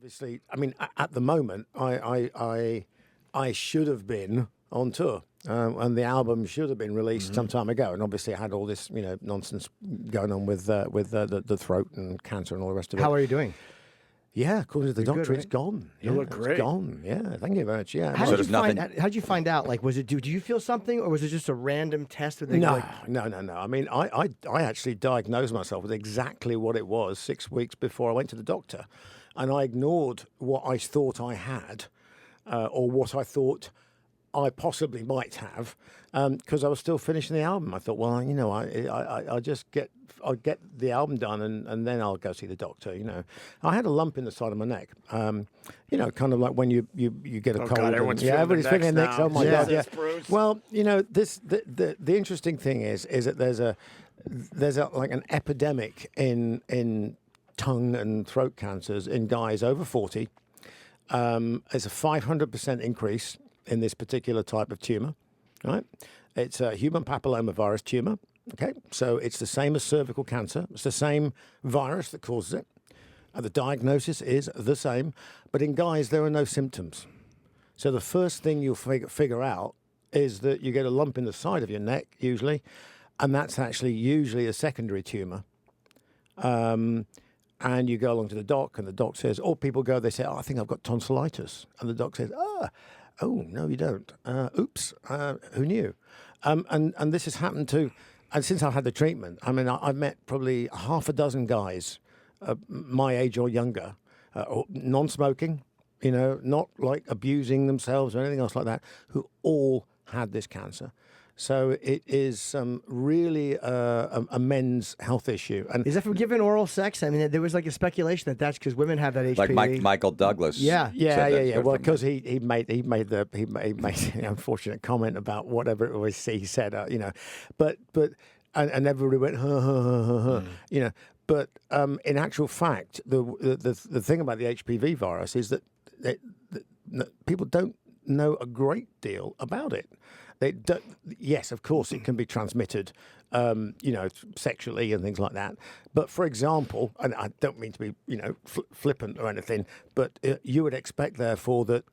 obviously, I mean, at the moment, I should have been on tour, and the album should have been released some time ago. And obviously, I had all this, nonsense going on with the throat and cancer and all the rest of it. How are you doing? Yeah, according to the doctor, good, it's right? gone. You look great. It's gone. Yeah, thank you very much. Yeah. How'd you find out? Like, was it? Did you feel something, or was it just a random test? With No. I mean, I actually diagnosed myself with exactly what it was 6 weeks before I went to the doctor, and I ignored what I thought I had, or what I thought I possibly might have, because I was still finishing the album. I thought, well, I'll get the album done, and then I'll go see the doctor. I had a lump in the side of my neck. Kind of like when you get a cold. God, everyone's everybody's feeling their necks. Oh my God, yeah. Bruce. Well, the interesting thing is that there's a like an epidemic in tongue and throat cancers in guys over 40. It's a 500% increase in this particular type of tumor, right? It's a human papilloma virus tumor. Okay, so it's the same as cervical cancer. It's the same virus that causes it. The diagnosis is the same, but in guys there are no symptoms. So the first thing you'll figure out is that you get a lump in the side of your neck usually, and that's actually usually a secondary tumor. And you go along to the doc, and the doc says, or people go, they say, I think I've got tonsillitis, and the doc says, oh, no, you don't. Oops, who knew? And this has happened to, and since I've had the treatment, I mean, I've met probably half a dozen guys my age or younger, non-smoking, not like abusing themselves or anything else like that, who all had this cancer. So it is really a men's health issue. And is that from giving oral sex? I mean, there was like a speculation that that's because women have that HPV. Like Michael Douglas. Yeah. Well, because he made the unfortunate comment about whatever it was he said, but and everybody went But in actual fact, the thing about the HPV virus is that people don't know a great deal about it. Yes, of course, it can be transmitted, sexually and things like that. But for example, and I don't mean to be, flippant or anything, but you would expect, therefore, that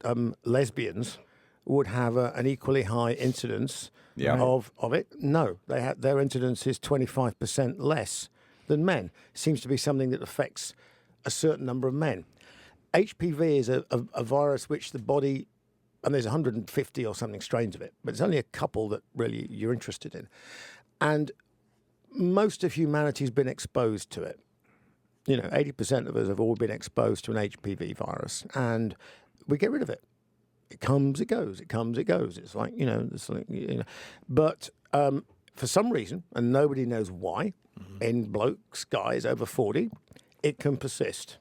lesbians would have an equally high incidence of it. No, their incidence is 25% less than men. Seems to be something that affects a certain number of men. HPV is a virus which the body, and there's 150 or something strains of it, but it's only a couple that really you're interested in. And most of humanity's been exposed to it. 80% of us have all been exposed to an HPV virus, and we get rid of it. It comes, it goes. It comes, it goes. It's like, But for some reason, and nobody knows why, in blokes, guys over 40, it can persist.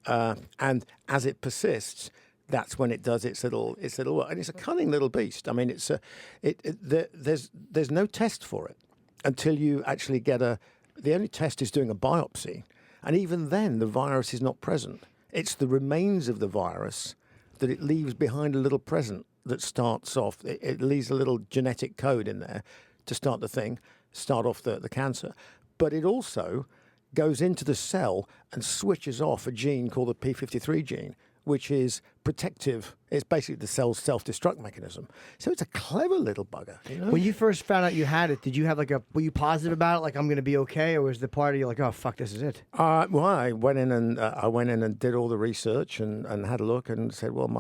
And as it persists, that's when it does its little work, and it's a cunning little beast. I mean, there's no test for it until you actually get the only test is doing a biopsy, and even then the virus is not present. It's the remains of the virus that it leaves behind a little present that starts off. It leaves a little genetic code in there to start off the cancer, but it also goes into the cell and switches off a gene called the p53 gene, which is protective. It's basically the cell's self-destruct mechanism. So it's a clever little bugger. When you first found out you had it, did you have were you positive about it, like I'm going to be okay, or was the part of you like, oh fuck, this is it? Well, I went in and did all the research and had a look and said, well,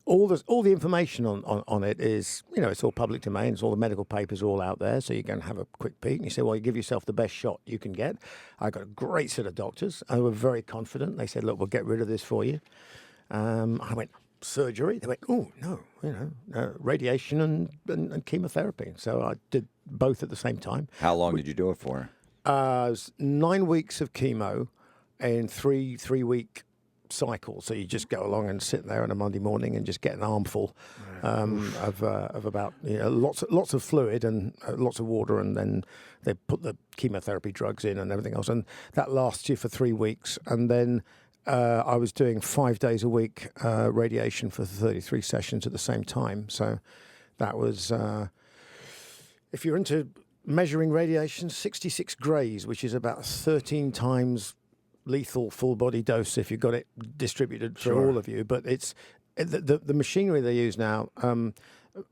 all the information on it is, it's all public domain. It's all the medical papers all out there. So you go and have a quick peek and you say, well, you give yourself the best shot you can get. I got a great set of doctors. I were very confident. They said, look, we'll get rid of this for you. I went, surgery? They went, oh, no, radiation and chemotherapy. So I did both at the same time. How long did you do it for? It was 9 weeks of chemo in three-week cycle. So you just go along and sit there on a Monday morning and just get an armful of about lots of fluid and lots of water, and then they put the chemotherapy drugs in and everything else, and that lasts you for 3 weeks. And then I was doing 5 days a week radiation for 33 sessions at the same time. So that was if you're into measuring radiation, 66 grays, which is about 13 times lethal full body dose if you've got it distributed for all of you. But it's the machinery they use now,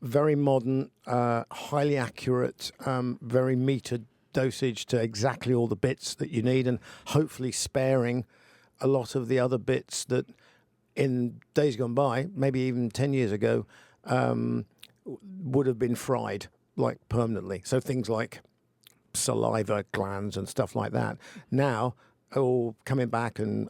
very modern, highly accurate, very metered dosage to exactly all the bits that you need, and hopefully sparing a lot of the other bits that in days gone by, maybe even 10 years ago, would have been fried like permanently. So things like saliva glands and stuff like that now are all coming back and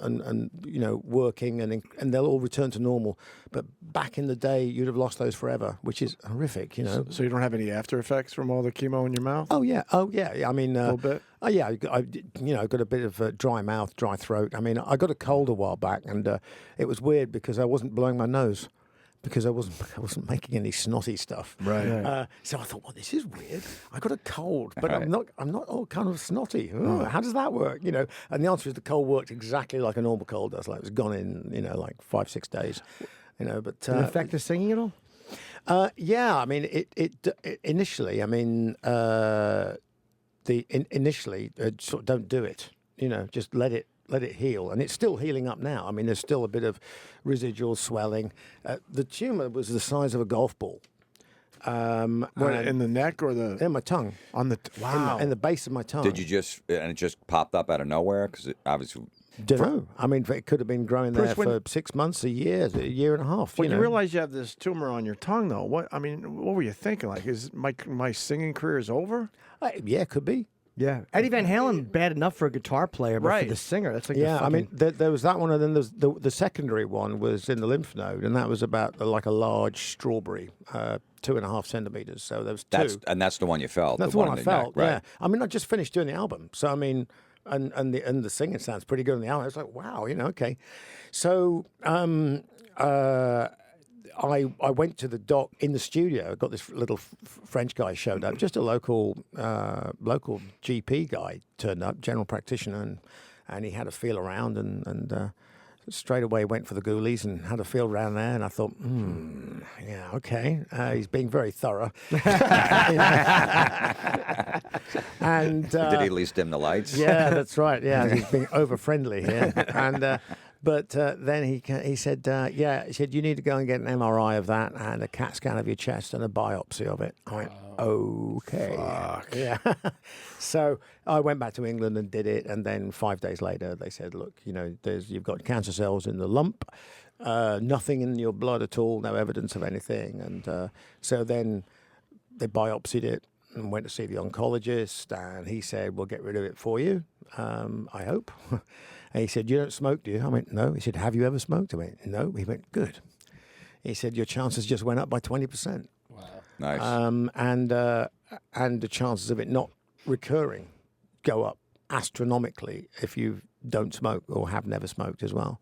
working, and they'll all return to normal. But back in the day, you'd have lost those forever, which is horrific, So you don't have any after effects from all the chemo in your mouth? Oh yeah. I mean, a little bit. Oh yeah, I got a bit of dry mouth, dry throat. I mean, I got a cold a while back, and it was weird because I wasn't blowing my nose, because I wasn't making any snotty stuff. Right. So I thought, well, this is weird. I got a cold, but I'm not all kind of snotty. How does that work? And the answer is the cold worked exactly like a normal cold does. Like it was gone in like 5-6 days. But Did it affect the singing at all? yeah. I mean, it initially. I mean, initially sort of don't do it. Just let it heal, and it's still healing up now. I mean, there's still a bit of residual swelling. The tumor was the size of a golf ball. In the neck or the In my tongue. on the wow? In the base of my tongue. Did you and it just popped up out of nowhere? Because it obviously. Don't know. I mean, it could have been growing there Bruce, for 6 months, a year and a half. When you realize you have this tumor on your tongue, though, what were you thinking? Like, is my singing career is over? Yeah, could be. Yeah, Eddie Van Halen, bad enough for a guitar player, but Right. for the singer, that's like Yeah, the I mean, fucking- there was that one, and then there's the secondary one was in the lymph node, and that was about like a large strawberry, 2.5 centimeters. So there was two. That's the one you felt. That's the the one one I in the neck, felt. right? Yeah, I mean, I just finished doing the album, so I mean, and the singing sounds pretty good on the album. I was like, wow, okay. So I went to the doc in the studio. I got this little French guy showed up, just a local GP guy turned up, general practitioner, and he had a feel around and straight away went for the ghoulies and had a feel around there. And I thought, yeah, okay, he's being very thorough. And Did he at least dim the lights? yeah, that's right. Yeah, he's being over friendly here. And but then he said, he said you need to go and get an MRI of that and a CAT scan of your chest and a biopsy of it. I went, okay. Fuck. Yeah. So I went back to England and did it, and then 5 days later they said, look, you've got cancer cells in the lump, nothing in your blood at all, no evidence of anything, and so then they biopsied it and went to see the oncologist, and he said, we'll get rid of it for you, I hope. And he said, you don't smoke, do you? I went, no. He said, have you ever smoked? I went, no. He went, good. He said, your chances just went up by 20%. Wow. Nice. And the chances of it not recurring go up astronomically if you don't smoke or have never smoked as well.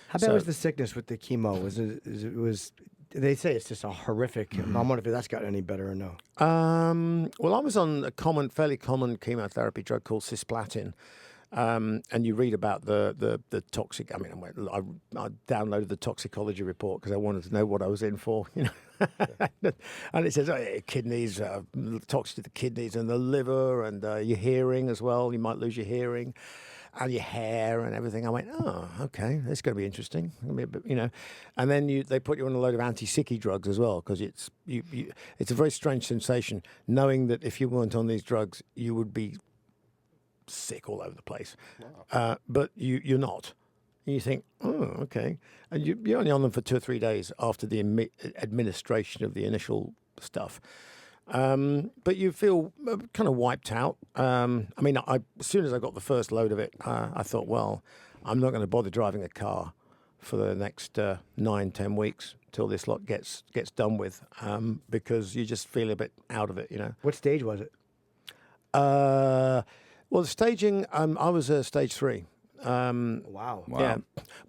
How bad was the sickness with the chemo? Was they say it's just a horrific. I'm wondering if that's gotten any better or no. Well, I was on a fairly common chemotherapy drug called cisplatin. And you read about the toxic. I mean, I downloaded the toxicology report because I wanted to know what I was in for, And it says kidneys, toxic to the kidneys and the liver and your hearing as well. You might lose your hearing, and your hair and everything. I went, oh, okay, that's going to be interesting. And then they put you on a load of anti-sicky drugs as well because it's a very strange sensation knowing that if you weren't on these drugs, you would be sick all over the place. Wow. But you're not. And you think, oh, okay. And you're only on them for 2 or 3 days after the administration of the initial stuff. But you feel kind of wiped out. I mean, as soon as I got the first load of it, I thought, well, I'm not going to bother driving a car for the next 9-10 weeks till this lot gets done with, because you just feel a bit out of it, What stage was it? Well, the staging, I was stage 3. Wow. Yeah,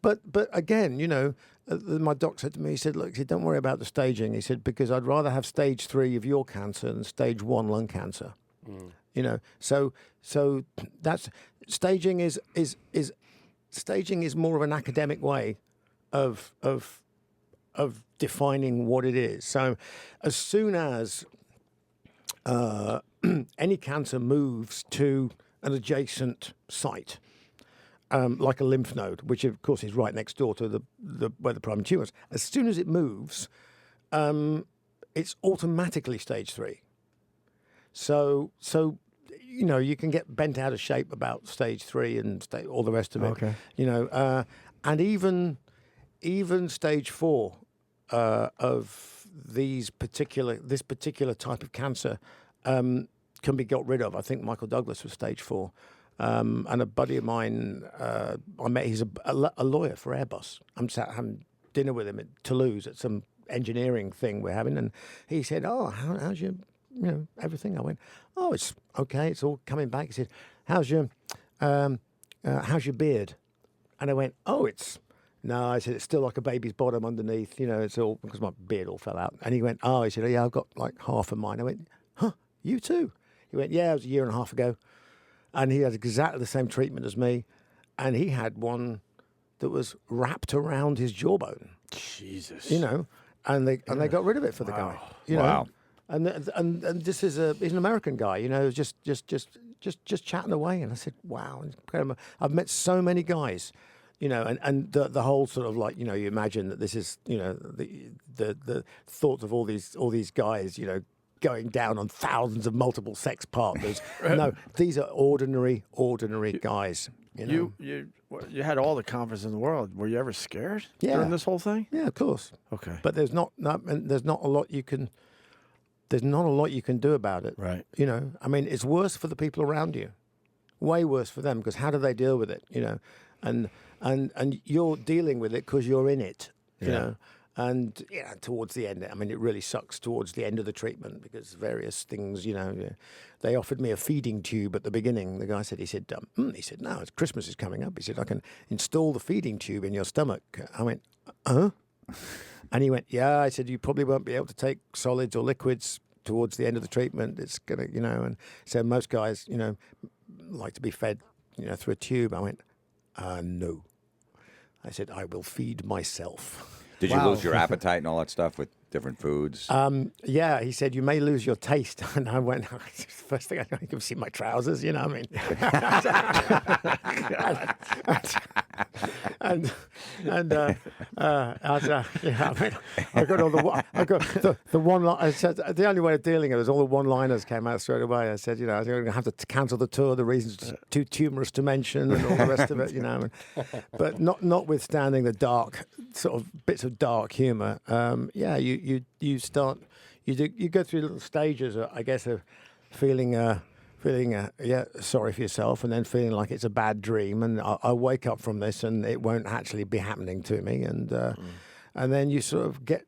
but again, my doc said to me, he said, look, don't worry about the staging. He said, because I'd rather have stage 3 of your cancer than stage 1 lung cancer. So that's staging is more of an academic way of defining what it is. So as soon as any cancer moves to an adjacent site, like a lymph node, which of course is right next door to the where the primary tumor is. As soon as it moves, it's automatically stage 3. So you can get bent out of shape about stage 3 and all the rest of it. Okay. And even stage 4 of this particular type of cancer can be got rid of. I think Michael Douglas was stage 4. And a buddy of mine, I met, he's a lawyer for Airbus. I'm sat having dinner with him at Toulouse at some engineering thing we're having, and he said, "Oh, how's your, everything?" I went, "Oh, it's okay. It's all coming back." He said, how's your beard?" And I went, "Oh, no." I said, "It's still like a baby's bottom underneath. It's all because my beard all fell out." And he went, "Oh," he said, "Yeah, I've got like half of mine." I went, "Huh, you too?" He went, "Yeah, it was a year and a half ago." And he had exactly the same treatment as me. And he had one that was wrapped around his jawbone. Jesus. And they got rid of it for the guy. Wow. And this is he's an American guy, just chatting away. And I said, wow. I've met so many guys, and the whole sort of like, you imagine that this is, the thoughts of all these guys, going down on thousands of multiple sex partners. No, these are ordinary guys. You had all the confidence in the world. Were you ever scared during this whole thing? Yeah, of course. Okay. But there's not a lot you can do about it. Right. I mean, it's worse for the people around you, way worse for them, because how do they deal with it? And you're dealing with it because you're in it. You know. And towards the end, I mean, it really sucks towards the end of the treatment because various things, they offered me a feeding tube at the beginning. The guy said, he said, "No, it's Christmas is coming up." He said, "I can install the feeding tube in your stomach." I went, "Huh?" And he went, "Yeah." I said, "You probably won't be able to take solids or liquids towards the end of the treatment. It's going to, and so most guys, like to be fed, through a tube." I went, "No." I said, "I will feed myself." Did you lose your appetite and all that stuff with different foods? Yeah, he said, "You may lose your taste." And I went, first thing I can see my trousers, I mean. I got all the one line. I said, the only way of dealing it was all the one-liners came out straight away. I said, I was going to have to cancel the tour, the reasons too humorous to mention and all the rest of it, But notwithstanding the dark, sort of bits of dark humor, you start, you go through little stages, I guess, of feeling sorry for yourself, and then feeling like it's a bad dream, and I wake up from this and it won't actually be happening to me, and then you sort of get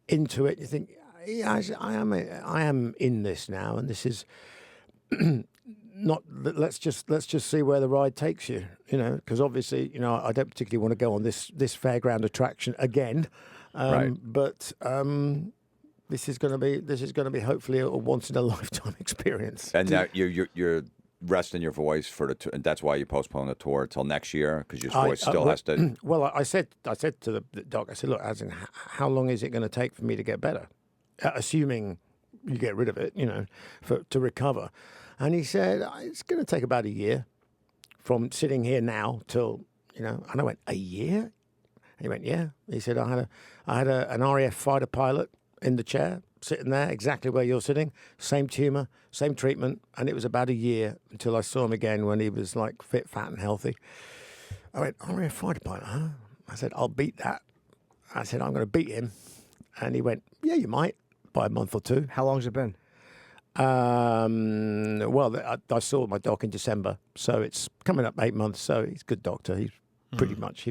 into it. You think, yeah, I am in this now, and this is not. Let's just see where the ride takes you, because obviously, I don't particularly want to go on this fairground attraction again, right. But. This is going to be hopefully a once in a lifetime experience. And now you're resting your voice for and that's why you postpone the tour until next year, because your voice still has to. Well, I said to the doc, I said, "Look, as in, how long is it going to take for me to get better, assuming you get rid of it, to recover?" And he said, "It's going to take about a year from sitting here now till And I went, "A year?" And he went, "Yeah." He said, "I had an RAF fighter pilot in the chair, sitting there exactly where you're sitting, same tumor, same treatment, and it was about a year until I saw him again when he was like fit, fat, and healthy." I went, "RAF fighter pilot, huh?" I said, "I'll beat that." I said, "I'm going to beat him," and he went, "Yeah, you might, by a month or two." How long's it been? Well, I saw my doc in December, so it's coming up 8 months. So he's a good doctor. He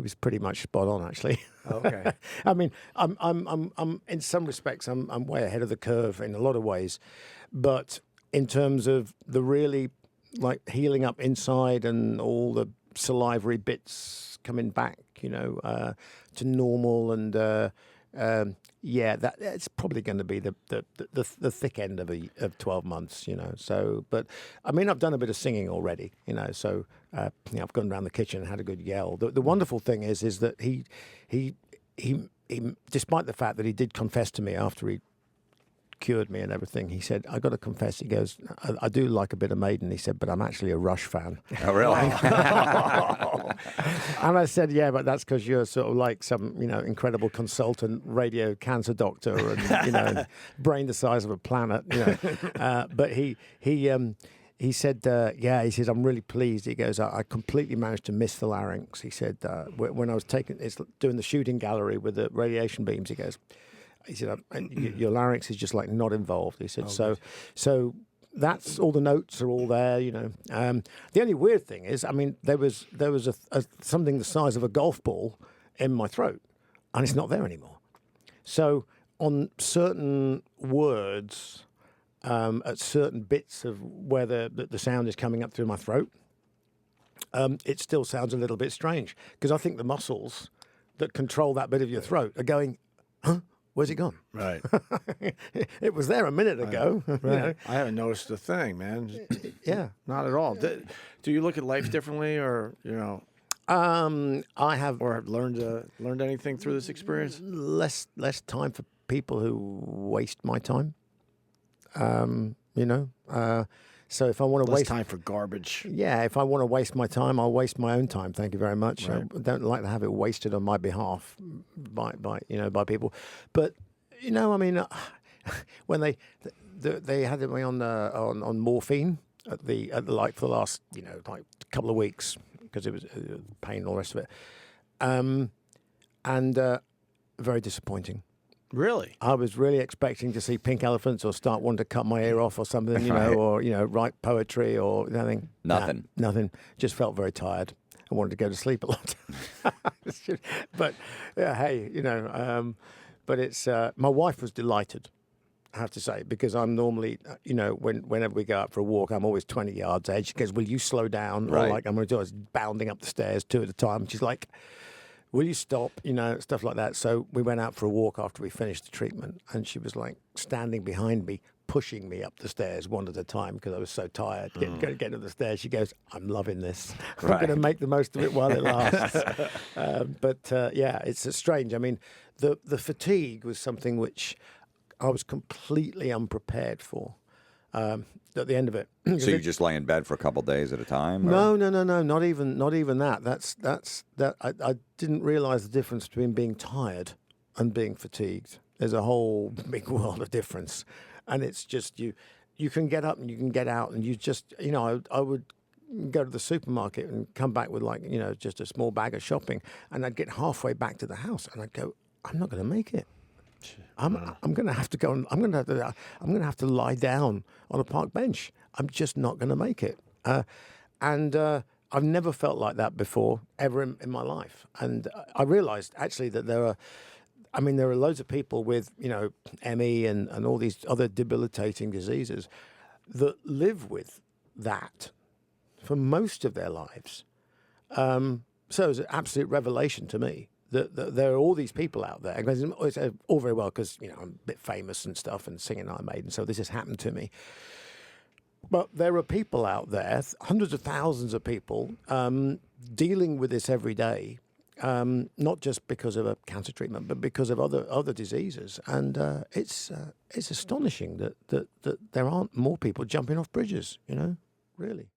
was pretty much spot on, actually. Okay. I mean, I'm in some respects, I'm way ahead of the curve in a lot of ways, but in terms of the really like healing up inside and all the salivary bits coming back, to normal, and that's probably going to be the thick end of 12 months, So, but I mean, I've done a bit of singing already, So I've gone around the kitchen and had a good yell. The wonderful thing is that he, despite the fact that he did confess to me after he cured me and everything, he said, I got to confess, he goes, I do like a bit of Maiden, he said, but I'm actually a Rush fan. Oh, really? And I said, yeah, but that's because you're sort of like some, incredible consultant, radio cancer doctor, and, brain the size of a planet, But he said, he says, I'm really pleased. He goes, I completely managed to miss the larynx. He said, when I was doing the shooting gallery with the radiation beams, he said, your larynx is just like not involved. He said, so that's all, the notes are all there, The only weird thing is, there was something the size of a golf ball in my throat, and it's not there anymore. So on certain words, at certain bits of where the sound is coming up through my throat, it still sounds a little bit strange, because I think the muscles that control that bit of your throat are going, huh? Where's it gone? Right. It was there a minute ago. Right. I haven't noticed a thing, man. Yeah. Not at all. Do you look at life differently, or I have or learned anything through this experience? less time for people who waste my time. So if I want to Less waste time for garbage. Yeah, if I want to waste my time, I'll waste my own time. Thank you very much. Right. I don't like to have it wasted on my behalf by people. But when they had me on morphine at the for the last couple of weeks, because it was pain and all the rest of it, and very disappointing. Really? I was really expecting to see pink elephants or start wanting to cut my ear off or something, or write poetry or anything. Nothing. Nah, nothing. Just felt very tired. I wanted to go to sleep a lot. But hey, but it's my wife was delighted, I have to say, because I'm normally, whenever we go out for a walk, I'm always 20 yards ahead. She goes, "Will you slow down?" Right. Or like I'm going to do, I was bounding up the stairs 2 at a time. She's like, "Will you stop?" Stuff like that. So we went out for a walk after we finished the treatment, and she was like standing behind me, pushing me up the stairs one at a time because I was so tired. Getting up the stairs, she goes, "I'm loving this. I'm going to make the most of it while it lasts." It's strange. The fatigue was something which I was completely unprepared for. At the end of it, So you just lay in bed for a couple of days at a time? No, not even that. That's that. I didn't realize the difference between being tired and being fatigued. There's a whole big world of difference, and it's just you can get up and you can get out, and you just I would go to the supermarket and come back with just a small bag of shopping, and I'd get halfway back to the house and I'd go, I'm not going to make it. I'm going to have to go. I'm going to have to lie down on a park bench. I'm just not going to make it. And I've never felt like that before, ever in my life. And I realised actually that there are loads of people with ME and all these other debilitating diseases that live with that for most of their lives. So it was an absolute revelation to me. That there are all these people out there. It's all very well because I'm a bit famous and stuff and singing Iron Maiden, so this has happened to me. But there are people out there, hundreds of thousands of people, dealing with this every day, not just because of a cancer treatment, but because of other diseases. And it's astonishing that there aren't more people jumping off bridges. Really.